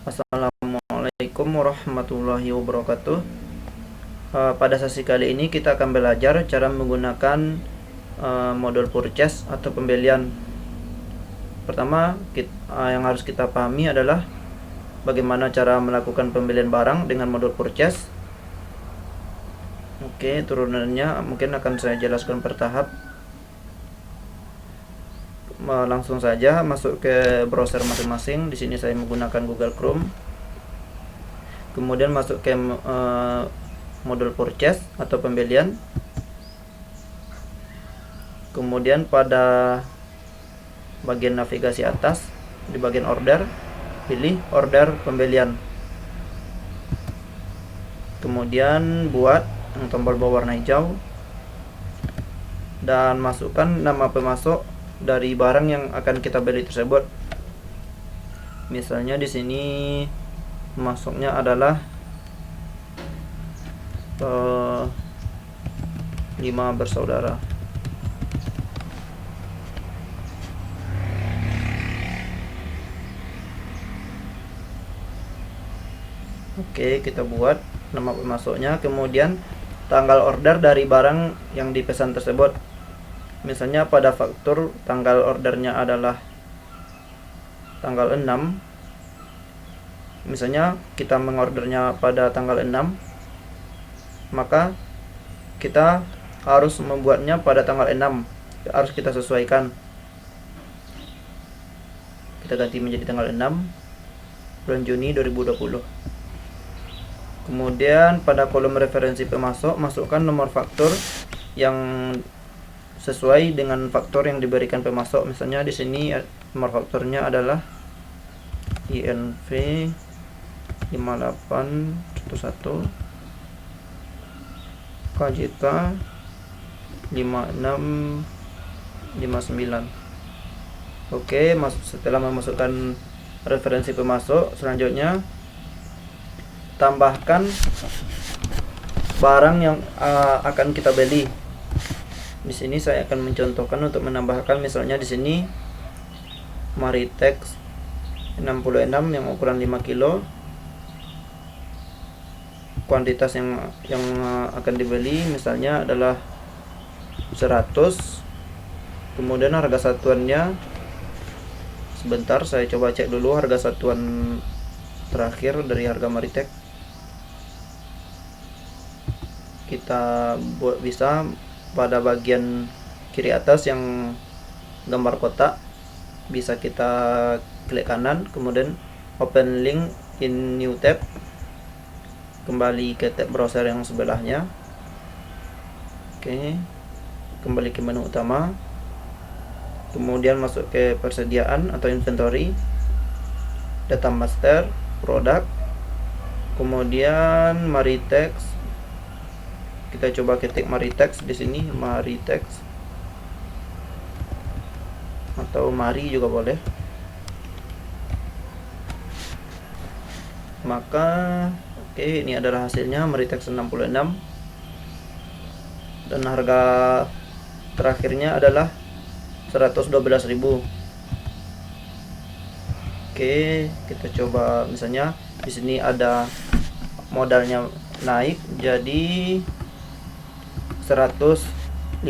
Assalamualaikum warahmatullahi wabarakatuh. Pada sesi kali ini kita akan belajar cara menggunakan modul purchase atau pembelian. Pertama, yang harus kita pahami adalah bagaimana cara melakukan pembelian barang dengan modul purchase. Oke, turunannya mungkin akan saya jelaskan bertahap. Langsung saja masuk ke browser masing-masing. Di sini saya menggunakan Google Chrome. Kemudian masuk ke modul purchase atau pembelian. Kemudian pada bagian navigasi atas di bagian order, pilih order pembelian. Kemudian buat tombol berwarna hijau dan masukkan nama pemasok dari barang yang akan kita beli tersebut. Misalnya di sini masuknya adalah 5 bersaudara. Oke, kita buat nama pemasoknya, kemudian tanggal order dari barang yang dipesan tersebut. Misalnya pada faktur tanggal ordernya adalah tanggal 6. Misalnya kita mengordernya pada tanggal 6, maka kita harus membuatnya pada tanggal 6. Harus kita sesuaikan. Kita ganti menjadi tanggal 6 bulan Juni 2020. Kemudian pada kolom referensi pemasok masukkan nomor faktur yang sesuai dengan faktur yang diberikan pemasok. Misalnya di sini nomor fakturnya adalah INV 5811 KJK 5659. Oke, setelah memasukkan referensi pemasok, selanjutnya tambahkan barang yang akan kita beli. Di sini saya akan mencontohkan untuk menambahkan, misalnya di sini Maritex 66 yang ukuran 5 kilo. Kuantitas yang akan dibeli misalnya adalah 100. Kemudian harga satuannya, sebentar saya coba cek dulu harga satuan terakhir dari harga Maritex. Kita bisa pada bagian kiri atas yang gambar kotak, bisa kita klik kanan, kemudian open link in new tab, kembali ke tab browser yang sebelahnya. Oke, kembali ke menu utama, kemudian masuk ke persediaan atau inventory, data master, produk, kemudian Maritex. Kita coba ketik Maritex di sini, Maritex atau Mari juga boleh. Maka oke, ini adalah hasilnya Maritex 66 dan harga terakhirnya adalah 112.000. Oke, kita coba misalnya di sini ada modalnya naik jadi 115.000.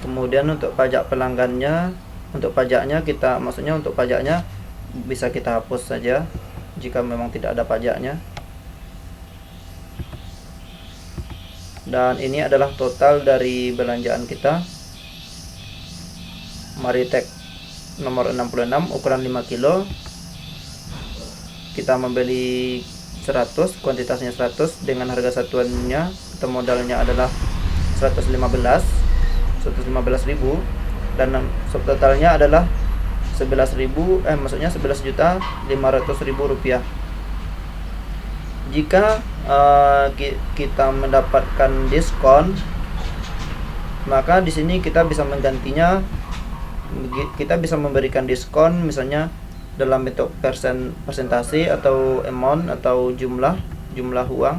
Kemudian untuk pajak pelanggannya, untuk pajaknya untuk pajaknya bisa kita hapus saja jika memang tidak ada pajaknya. Dan ini adalah total dari belanjaan kita. Maritex nomor 66 ukuran 5 kilo. Kita membeli 100, kuantitasnya 100 dengan harga satuannya atau modalnya adalah 115.000 dan subtotalnya adalah 11.500.000 rupiah. Jika kita mendapatkan diskon, maka di sini kita bisa menggantinya. Kita bisa memberikan diskon misalnya dalam bentuk persentase atau amount atau jumlah uang.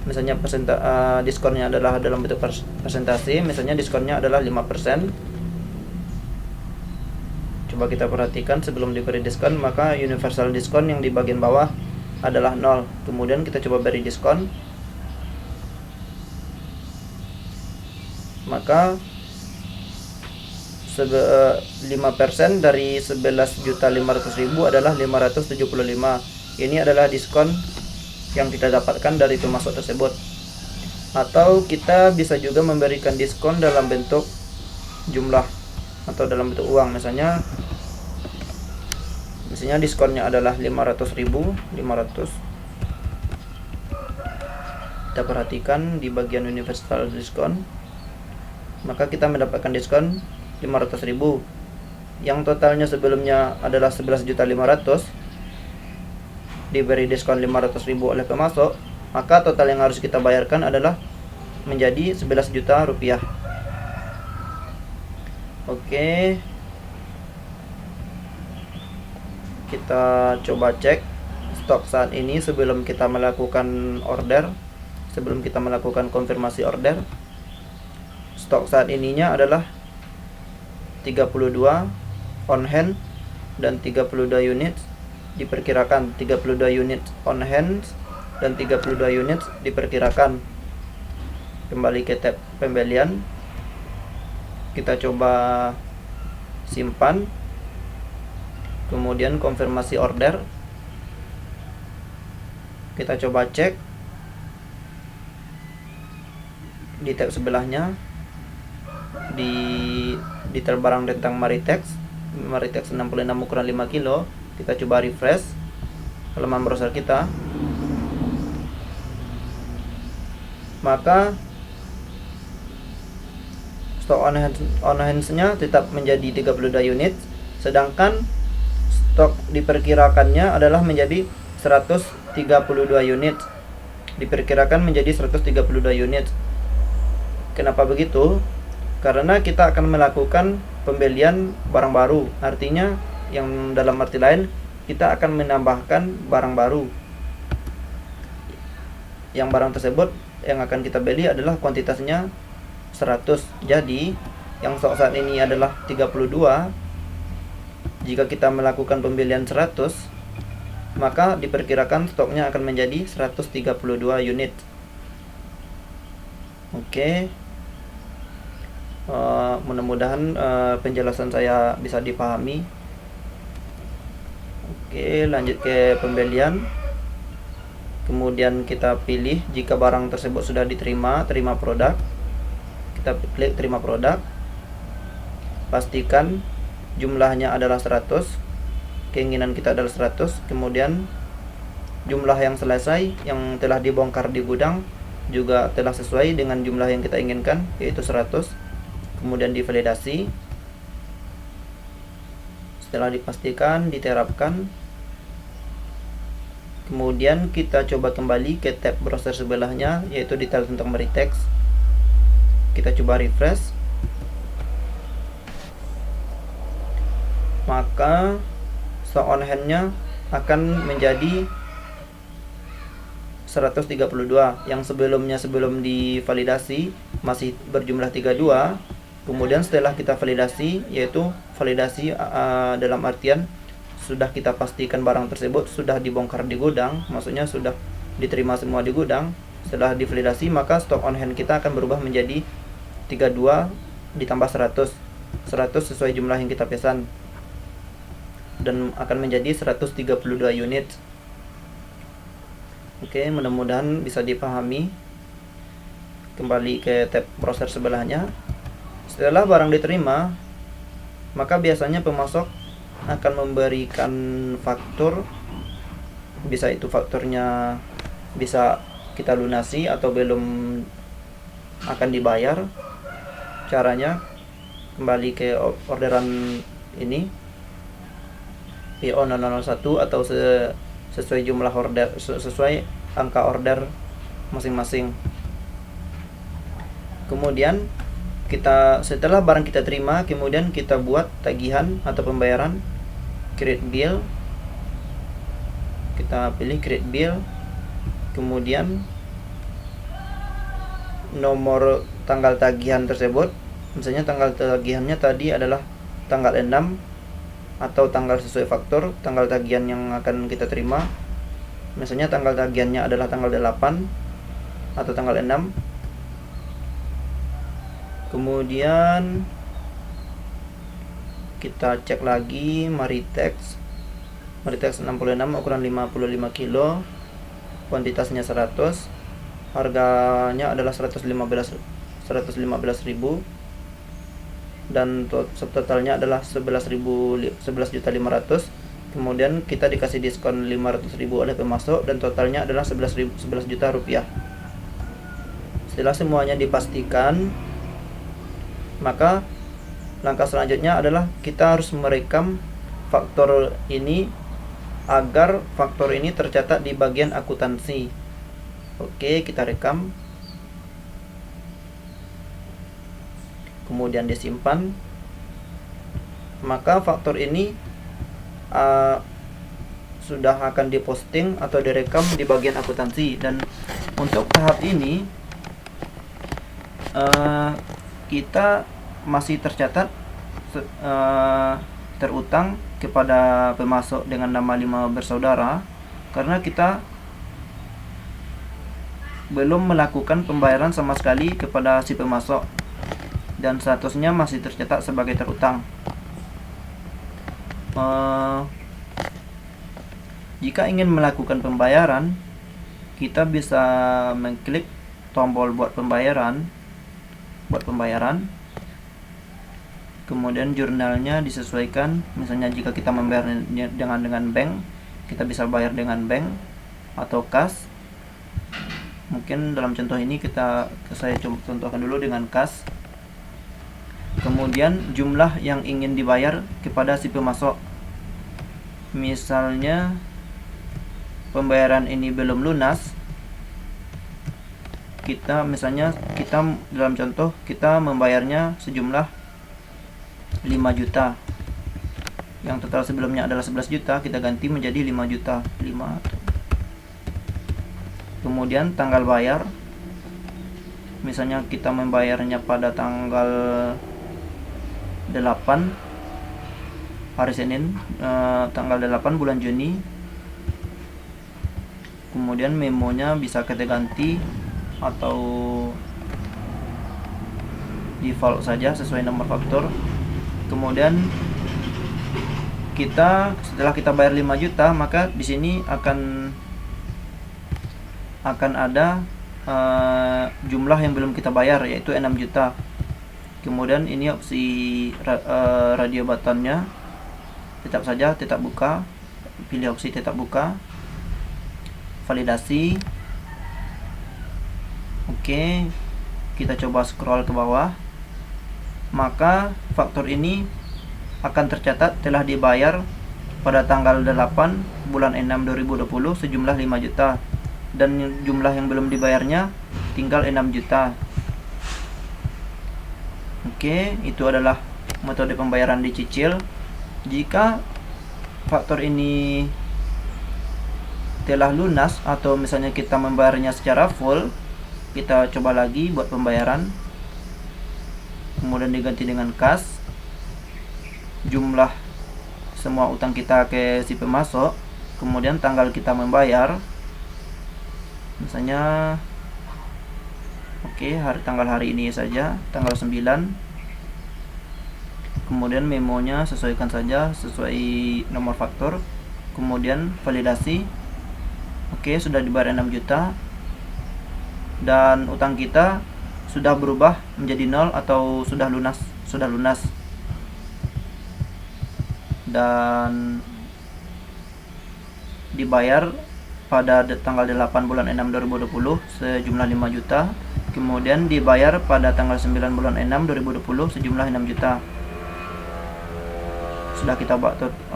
misalnya diskonnya adalah dalam bentuk persentase, misalnya diskonnya adalah 5%. Coba kita perhatikan, sebelum diberi diskon maka universal diskon yang di bagian bawah adalah 0. Kemudian kita coba beri diskon, maka 5% dari 11.500.000 adalah 575. Ini adalah diskon yang kita dapatkan dari pemasok tersebut. Atau kita bisa juga memberikan diskon dalam bentuk jumlah atau dalam bentuk uang. Misalnya diskonnya adalah 500.000. Kita perhatikan di bagian universal diskon, maka kita mendapatkan diskon 500.000 yang totalnya sebelumnya adalah 11.500.000, diberi diskon 500.000 oleh pemasok, maka total yang harus kita bayarkan adalah menjadi 11 juta rupiah. Oke, kita coba cek stok saat ini sebelum kita melakukan order, sebelum kita melakukan konfirmasi order. Stok saat ininya adalah 32 on hand dan 32 unit diperkirakan. 32 unit on hand dan 32 unit diperkirakan. Kembali ke tab pembelian, kita coba simpan, kemudian konfirmasi order. Kita coba cek di tab sebelahnya, di detail barang tentang Maritex 66 ukuran 5 kilo. Kita coba refresh halaman browser kita, maka stok on hand-nya tetap menjadi 32 unit, sedangkan stok diperkirakannya adalah menjadi 132 unit. Diperkirakan menjadi 132 unit. Kenapa begitu? Karena kita akan melakukan pembelian barang baru. Artinya, yang dalam arti lain, kita akan menambahkan barang baru. Yang barang tersebut yang akan kita beli adalah kuantitasnya 100. Jadi, yang stok saat ini adalah 32. Jika kita melakukan pembelian 100, maka diperkirakan stoknya akan menjadi 132 unit. Oke. Mudah-mudahan penjelasan saya bisa dipahami. Oke, lanjut ke pembelian. Kemudian kita pilih jika barang tersebut sudah diterima, terima produk. Kita klik terima produk. Pastikan jumlahnya adalah 100. Keinginan kita adalah 100. Kemudian jumlah yang selesai yang telah dibongkar di gudang juga telah sesuai dengan jumlah yang kita inginkan, yaitu 100. Kemudian divalidasi. Setelah dipastikan, diterapkan. Kemudian kita coba kembali ke tab browser sebelahnya, yaitu detail tentang Maritex. Kita coba refresh, maka stock on hand-nya akan menjadi 132. Yang sebelum divalidasi masih berjumlah 32. Kemudian setelah kita validasi, yaitu validasi dalam artian sudah kita pastikan barang tersebut sudah dibongkar di gudang, maksudnya sudah diterima semua di gudang. Setelah divalidasi, maka stock on hand kita akan berubah menjadi 32 ditambah 100. 100 sesuai jumlah yang kita pesan, dan akan menjadi 132 unit. Oke, mudah-mudahan bisa dipahami. Kembali ke tab browser sebelahnya. Setelah barang diterima, maka biasanya pemasok akan memberikan faktur. Bisa itu fakturnya bisa kita lunasi atau belum akan dibayar. Caranya kembali ke orderan ini, PO 001 atau sesuai jumlah order, sesuai angka order masing-masing. Kemudian setelah barang kita terima, kemudian kita buat tagihan atau pembayaran, create bill. Kita pilih create bill, kemudian nomor tanggal tagihan tersebut. Misalnya tanggal tagihannya tadi adalah tanggal 6 atau tanggal sesuai faktor tanggal tagihan yang akan kita terima. Misalnya tanggal tagihannya adalah tanggal 8 atau tanggal 6. Kemudian kita cek lagi Maritex 66 ukuran 55 kilo, kuantitasnya 100, harganya adalah 115.000 dan subtotalnya adalah 11.500. Kemudian kita dikasih diskon 500.000 oleh pemasok dan totalnya adalah 11 juta rupiah. Setelah semuanya dipastikan, maka langkah selanjutnya adalah kita harus merekam faktor ini agar faktor ini tercatat di bagian akuntansi. Oke, kita rekam. Kemudian disimpan. Maka faktor ini sudah akan diposting atau direkam di bagian akuntansi. Dan untuk tahap ini kita masih tercatat terutang kepada pemasok dengan nama 5 bersaudara karena kita belum melakukan pembayaran sama sekali kepada si pemasok dan statusnya masih tercatat sebagai terutang. Jika ingin melakukan pembayaran, kita bisa mengklik tombol buat pembayaran. Kemudian jurnalnya disesuaikan. Misalnya jika kita membayar dengan bank, kita bisa bayar dengan bank atau kas. Mungkin dalam contoh ini saya coba contohkan dulu dengan kas. Kemudian jumlah yang ingin dibayar kepada si pemasok. Misalnya pembayaran ini belum lunas. Kita dalam contoh kita membayarnya sejumlah 5 juta. Yang total sebelumnya adalah 11 juta, kita ganti menjadi 5 juta. 5. Kemudian tanggal bayar. Misalnya kita membayarnya pada tanggal 8 hari Senin, tanggal 8 bulan Juni. Kemudian memonya bisa kita ganti atau default saja sesuai nomor faktur. Kemudian setelah kita bayar 5 juta, maka di sini akan ada jumlah yang belum kita bayar, yaitu 6 juta. Kemudian ini opsi radio buttonnya, tetap saja tetap buka, pilih opsi tetap buka, validasi. Oke, kita coba scroll ke bawah. Maka faktur ini akan tercatat telah dibayar pada tanggal 8 bulan 6 2020 sejumlah 5 juta dan jumlah yang belum dibayarnya tinggal 6 juta. Oke, itu adalah metode pembayaran dicicil. Jika faktur ini telah lunas atau misalnya kita membayarnya secara full, kita coba lagi buat pembayaran. Kemudian diganti dengan kas. Jumlah semua utang kita ke si pemasok. Kemudian tanggal kita membayar. Misalnya tanggal hari ini saja, tanggal 9. Kemudian memonya sesuaikan saja sesuai nomor faktur. Kemudian validasi. Oke, sudah dibayar 6 juta. Dan utang kita sudah berubah menjadi 0 atau sudah lunas. Dan dibayar pada tanggal 8 bulan 6 2020 sejumlah 5 juta. Kemudian dibayar pada tanggal 9 bulan 6 2020 sejumlah 6 juta.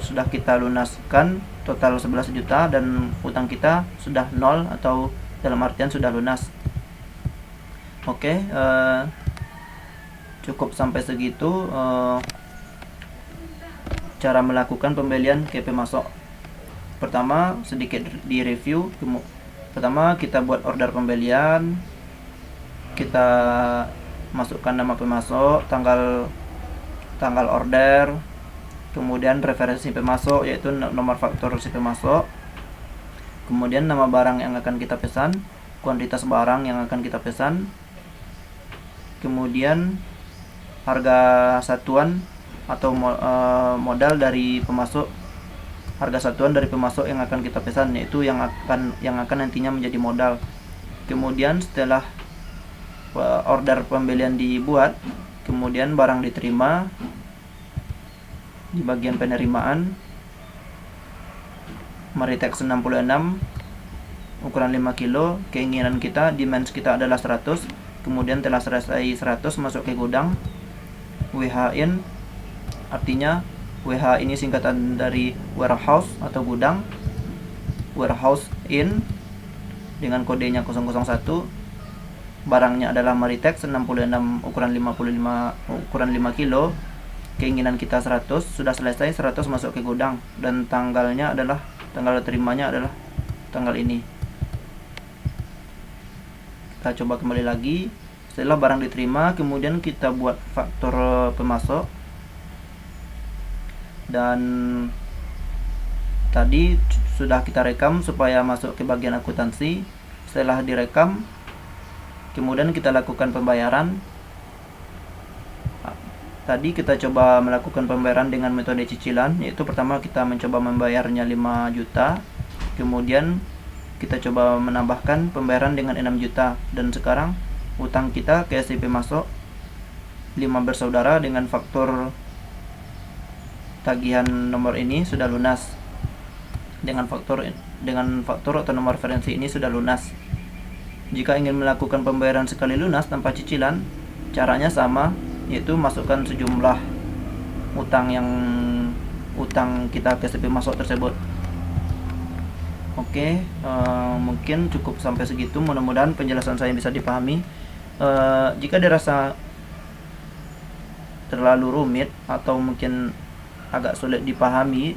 Sudah kita lunaskan total 11 juta dan utang kita sudah 0 atau dalam artian sudah lunas. Oke, cukup sampai segitu cara melakukan pembelian ke pemasok. Pertama, sedikit di review. Pertama, kita buat order pembelian. kita masukkan nama pemasok, tanggal order, kemudian referensi pemasok yaitu nomor faktur si pemasok, kemudian nama barang yang akan kita pesan, kuantitas barang yang akan kita pesan, kemudian harga satuan atau modal dari pemasok, harga satuan dari pemasok yang akan kita pesan, yaitu yang akan nantinya menjadi modal. Kemudian setelah order pembelian dibuat, kemudian barang diterima, di bagian penerimaan Maritex 66 ukuran 5 kilo, keinginan kita, demand kita adalah 100, kemudian telah selesai 100 masuk ke gudang. WH in, artinya WH ini singkatan dari warehouse atau gudang, warehouse in dengan kodenya 001. Barangnya adalah Maritex 66 ukuran 5 kilo, keinginan kita 100, sudah selesai 100 masuk ke gudang, dan tanggal terimanya adalah tanggal ini. Kita coba kembali lagi. Setelah barang diterima, kemudian kita buat faktur pemasok, dan tadi sudah kita rekam supaya masuk ke bagian akuntansi. Setelah direkam, kemudian kita lakukan pembayaran. Tadi kita coba melakukan pembayaran dengan metode cicilan, yaitu pertama kita mencoba membayarnya 5 juta, kemudian kita coba menambahkan pembayaran dengan 6 juta, dan sekarang utang kita ke SC Pemasok 5 bersaudara dengan faktur tagihan nomor ini sudah lunas. Dengan faktur atau nomor referensi ini sudah lunas. Jika ingin melakukan pembayaran sekali lunas tanpa cicilan, caranya sama, yaitu masukkan sejumlah utang kita ke SC Pemasok tersebut. Oke, mungkin cukup sampai segitu. Mudah-mudahan penjelasan saya bisa dipahami. Jika dirasa terlalu rumit atau mungkin agak sulit dipahami,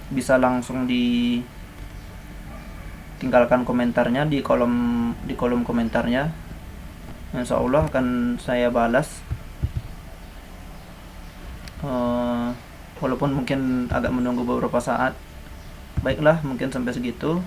bisa langsung ditinggalkan komentarnya di kolom komentarnya. Insya Allah akan saya balas, walaupun mungkin agak menunggu beberapa saat. Baiklah, mungkin sampai segitu.